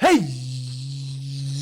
Hey,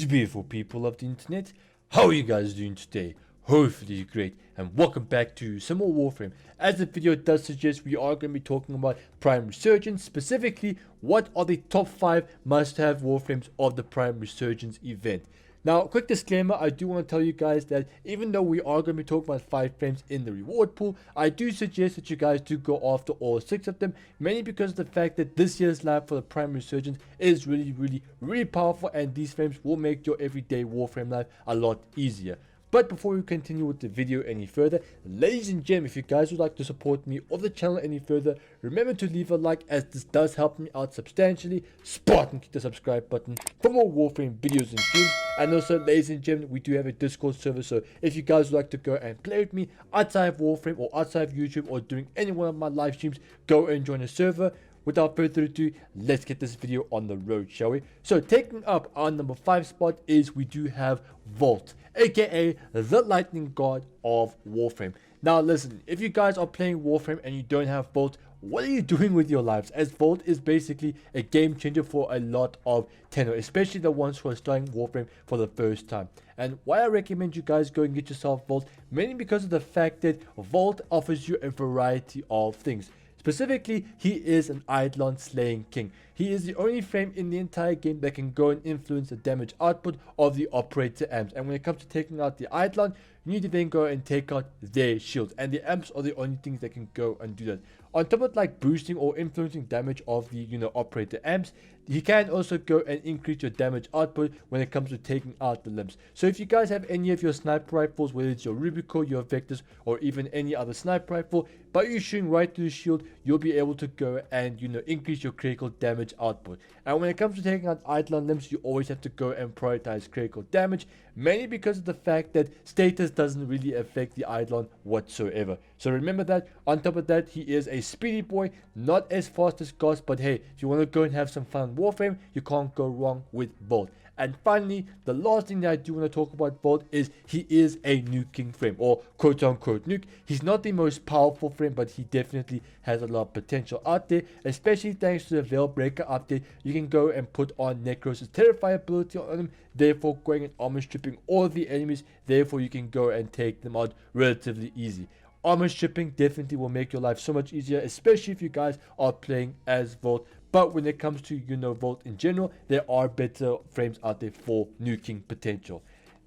beautiful people of the internet, how are you guys doing today? Hopefully great, and welcome back to some more Warframe. As the video does suggest, we are going to be talking about Prime Resurgence, specifically what are the top 5 must-have Warframes of the Prime Resurgence event. Now, quick disclaimer, I do want to tell you guys that even though we are going to be talking about 5 frames in the reward pool, I do suggest that you guys do go after all 6 of them, mainly because of the fact that this year's lab for the Prime Resurgence is really powerful, and these frames will make your everyday Warframe life a lot easier. But before we continue with the video any further, ladies and gentlemen, if you guys would like to support me or the channel any further, remember to leave a like, as this does help me out substantially. Spartan click the subscribe button for more Warframe videos and streams. And also, ladies and gentlemen, we do have a Discord server, so if you guys would like to go and play with me outside of Warframe or outside of YouTube or during any one of my live streams, go and join the server. Without further ado, let's get this video on the road, shall we? So, taking up our number 5 spot is we do have Vault, aka the lightning god of Warframe. Now listen, if you guys are playing Warframe and you don't have Vault, what are you doing with your lives? As Vault is basically a game changer for a lot of tenor, especially the ones who are starting Warframe for the first time. And why I recommend you guys go and get yourself Vault, mainly because of the fact that Vault offers you a variety of things. Specifically, he is an Eidolon slaying king. He is the only frame in the entire game that can go and influence the damage output of the operator amps. And when it comes to taking out the Eidolon, you need to then go and take out their shields. And the amps are the only things that can go and do that. On top of like boosting or influencing damage of the operator amps, he can also go and increase your damage output when it comes to taking out the limbs. So if you guys have any of your sniper rifles, whether it's your Rubico, your Vectors, or even any other sniper rifle, but you're shooting right through the shield, you'll be able to go and increase your critical damage output. And when it comes to taking out Eidolon limbs, you always have to go and prioritize critical damage, mainly because of the fact that status doesn't really affect the Eidolon whatsoever. So remember that. On top of that, he is a speedy boy, not as fast as Ghost, but hey, if you want to go and have some fun Warframe, you can't go wrong with Vault. And finally, the last thing that I do want to talk about Vault is he is a nuking frame, or quote unquote nuke. He's not the most powerful frame, but he definitely has a lot of potential out there, especially thanks to the VeilBreaker update. You can go and put on Necros' Terrify ability on him, therefore going and armor stripping all of the enemies, therefore you can go and take them out relatively easy. Armor stripping definitely will make your life so much easier, especially if you guys are playing as Vault. But when it comes to Vault in general, there are better frames out there for nuking potential.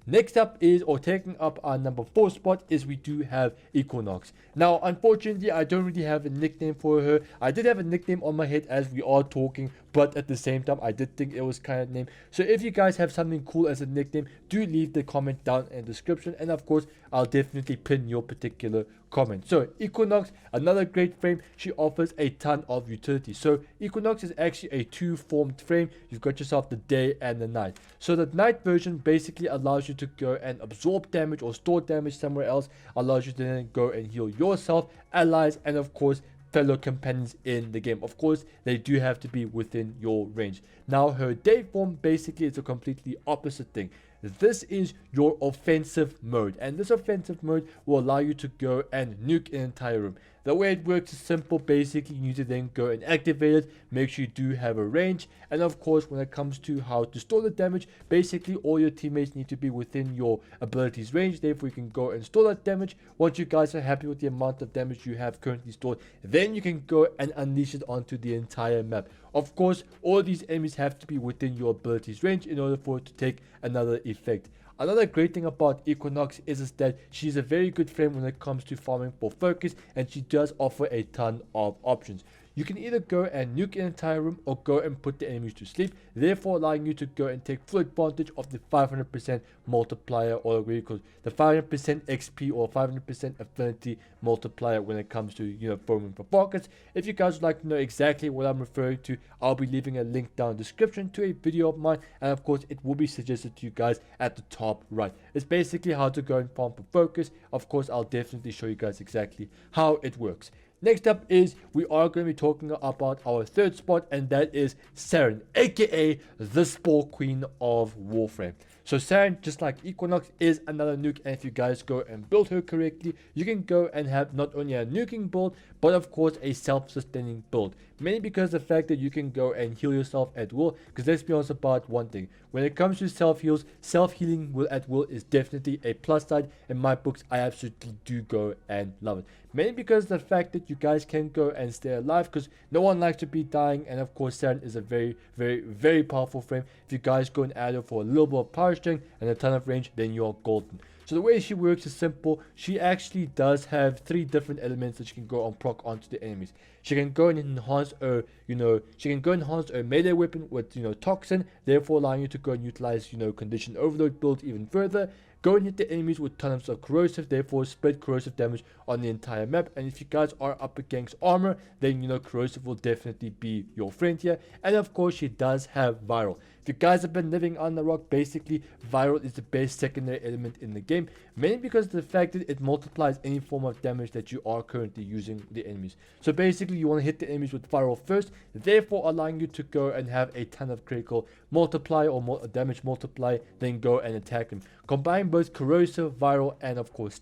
Next up is, or taking up our number 4 spot, is we do have Equinox. Now, unfortunately, I don't really have a nickname for her. I did have a nickname on my head as we are talking, but at the same time, I did think it was kind of name. So if you guys have something cool as a nickname, do leave the comment down in the description, and of course, I'll definitely pin your particular comment. So Equinox, another great frame. She offers a ton of utility. So Equinox is actually a 2-formed frame. You've got yourself the day and the night. So the night version basically allows you to go and absorb damage or store damage somewhere else, allows you to then go and heal yourself, allies, and of course fellow companions in the game. Of course, they do have to be within your range. Now, her day form basically is a completely opposite thing. This is your offensive mode, and this offensive mode will allow you to go and nuke an entire room. The way it works is simple. Basically, you need to then go and activate it, make sure you do have a range, and of course, when it comes to how to store the damage, basically all your teammates need to be within your abilities range, therefore you can go and store that damage. Once you guys are happy with the amount of damage you have currently stored, then you can go and unleash it onto the entire map. Of course, all these enemies have to be within your abilities range in order for it to take another effect. Another great thing about Equinox is that she's a very good frame when it comes to farming for focus, and she does offer a ton of options. You can either go and nuke an entire room or go and put the enemies to sleep, therefore allowing you to go and take full advantage of the 500% multiplier, or what you call the 500% XP or 500% affinity multiplier when it comes to farming for pockets. If you guys would like to know exactly what I'm referring to, I'll be leaving a link down in the description to a video of mine, and of course it will be suggested to you guys at the top right. It's basically how to go and farm for focus. Of course, I'll definitely show you guys exactly how it works. Next up is we are going to be talking about our 3rd spot, and that is Sarin, aka the Spore Queen of Warframe. So Sarin, just like Equinox, is another nuke, and if you guys go and build her correctly, you can go and have not only a nuking build, but of course a self-sustaining build. mainly because of the fact that you can go and heal yourself at will. Because let's be honest about one thing, when it comes to self-heals, self-healing at will is definitely a plus side. In my books, I absolutely do go and love it. Mainly because of the fact that you guys can go and stay alive, because no one likes to be dying. And of course, Sarin is a very, very, very powerful frame. If you guys go and add her for a little bit of power strength and a ton of range, then you're golden. So the way she works is simple. She actually does have 3 different elements that she can go and proc onto the enemies. She can go and enhance her, melee weapon with, toxin, therefore allowing you to go and utilize, condition overload build even further. Go and hit the enemies with tons of corrosive, therefore spread corrosive damage on the entire map. And if you guys are up against armor, then corrosive will definitely be your friend here. And of course, she does have viral. If you guys have been living on the rock, basically viral is the best secondary element in the game, mainly because of the fact that it multiplies any form of damage that you are currently using the enemies. So basically, you want to hit the enemies with viral first, therefore allowing you to go and have a ton of critical multiply or damage multiply, then go and attack them. Combine both corrosive, viral, and of course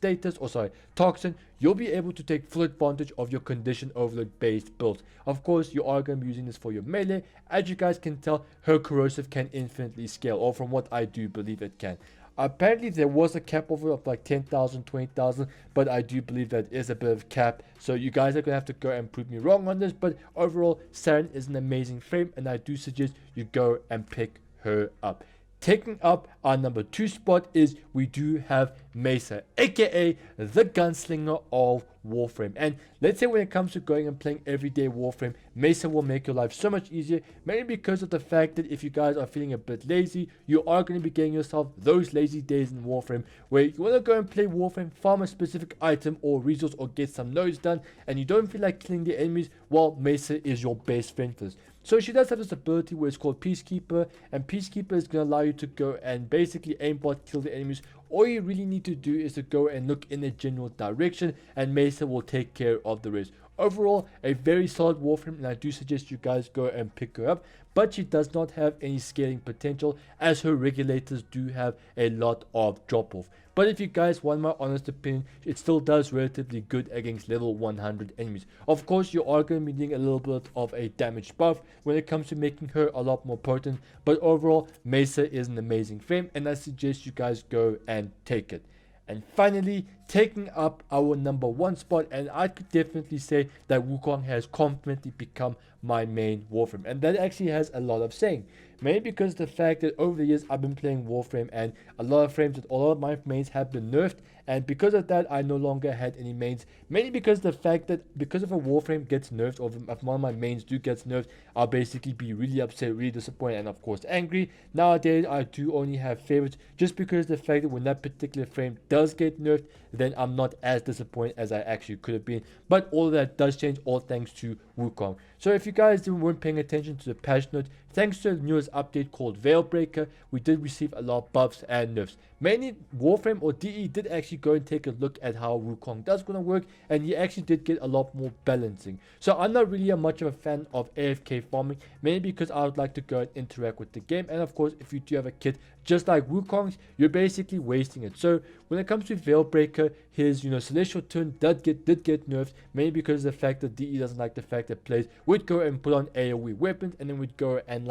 toxin, you'll be able to take full advantage of your condition overload based build. Of course, you are going to be using this for your melee. As you guys can tell, her corrosive can infinitely scale, or from what I do believe it can. Apparently there was a cap over of like 10,000, 20,000, but I do believe that is a bit of cap. So you guys are going to have to go and prove me wrong on this. But overall, Sarin is an amazing frame, and I do suggest you go and pick her up. Taking up our number 2 spot is we do have Mesa, aka the gunslinger of Warframe. And let's say when it comes to going and playing everyday Warframe, Mesa will make your life so much easier, mainly because of the fact that if you guys are feeling a bit lazy, you are going to be getting yourself those lazy days in Warframe where you want to go and play Warframe, farm a specific item or resource or get some nodes done, and you don't feel like killing the enemies. Well, Mesa is your best friend for this. So she does have this ability where it's called Peacekeeper, and Peacekeeper is going to allow you to go and basically aimbot kill the enemies. All you really need to do is to go and look in a general direction, and Mesa will take care of the rest. Overall, a very solid Warframe, and I do suggest you guys go and pick her up. But she does not have any scaling potential, as her regulators do have a lot of drop off. But if you guys want my honest opinion, it still does relatively good against level 100 enemies. Of course, you are going to be needing a little bit of a damage buff when it comes to making her a lot more potent. But overall, Mesa is an amazing frame, and I suggest you guys go and take it. And finally, taking up our number 1 spot, and I could definitely say that Wukong has confidently become my main Warframe, and that actually has a lot of saying. Mainly because of the fact that over the years I've been playing Warframe, and a lot of my mains have been nerfed, and because of that I no longer had any mains. Mainly because of the fact that because if a Warframe gets nerfed, or if one of my mains do gets nerfed, I'll basically be really upset, really disappointed, and of course angry. Nowadays I do only have favorites, just because of the fact that when that particular frame does get nerfed, then I'm not as disappointed as I actually could have been. But all of that does change, all thanks to Wukong. So if you guys weren't paying attention to the patch note, thanks to the newest update called VeilBreaker, we did receive a lot of buffs and nerfs. Mainly Warframe or DE did actually go and take a look at how Wukong does gonna work, and he actually did get a lot more balancing. So I'm not really much of a fan of AFK farming, mainly because I would like to go and interact with the game. And of course, if you do have a kit just like Wukong's, you're basically wasting it. So when it comes to VeilBreaker, his Celestial Turn did get nerfed, mainly because of the fact that DE doesn't like the fact that players would go and put on AoE weapons, and then would go and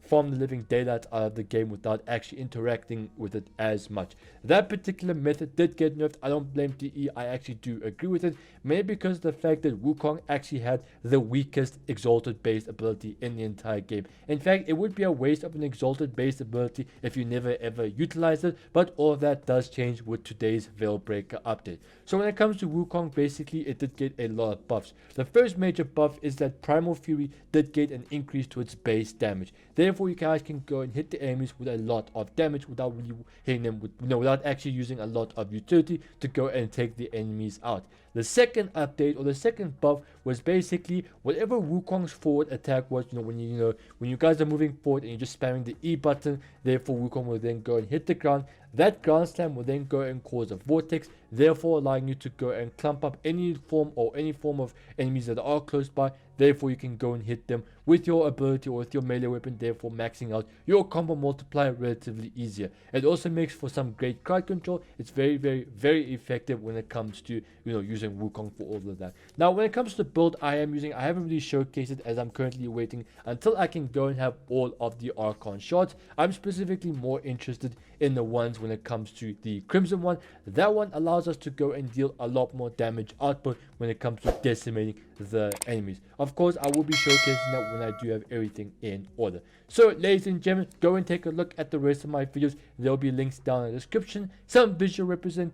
farm the living daylights out of the game without actually interacting with it as much. That particular method did get nerfed. I don't blame DE, I actually do agree with it, mainly because of the fact that Wukong actually had the weakest exalted based ability in the entire game. In fact, it would be a waste of an exalted based ability if you never ever utilize it, but all of that does change with today's VeilBreaker update. So when it comes to Wukong, basically it did get a lot of buffs. The first major buff is that Primal Fury did get an increase to its base damage. Therefore, you guys can go and hit the enemies with a lot of damage without really hitting them with, without actually using a lot of utility to go and take the enemies out. The second update, or the second buff, was basically whatever Wukong's forward attack was. When you guys are moving forward and you're just spamming the E button, therefore Wukong will then go and hit the ground. That ground slam will then go and cause a vortex, therefore allowing you to go and clump up any form of enemies that are close by. Therefore you can go and hit them with your ability or with your melee weapon, therefore maxing out your combo multiplier relatively easier. It also makes for some great crowd control. It's very, very, very effective when it comes to using using Wukong for all of that. Now when it comes to the build I haven't really showcased it, as I'm currently waiting until I can go and have all of the Archon Shards. I'm specifically more interested in the ones when it comes to the Crimson one. That one allows us to go and deal a lot more damage output when it comes to decimating the enemies. Of course, I will be showcasing that when I do have everything in order. So ladies and gentlemen, go and take a look at the rest of my videos. There will be links down in the description, some visual representation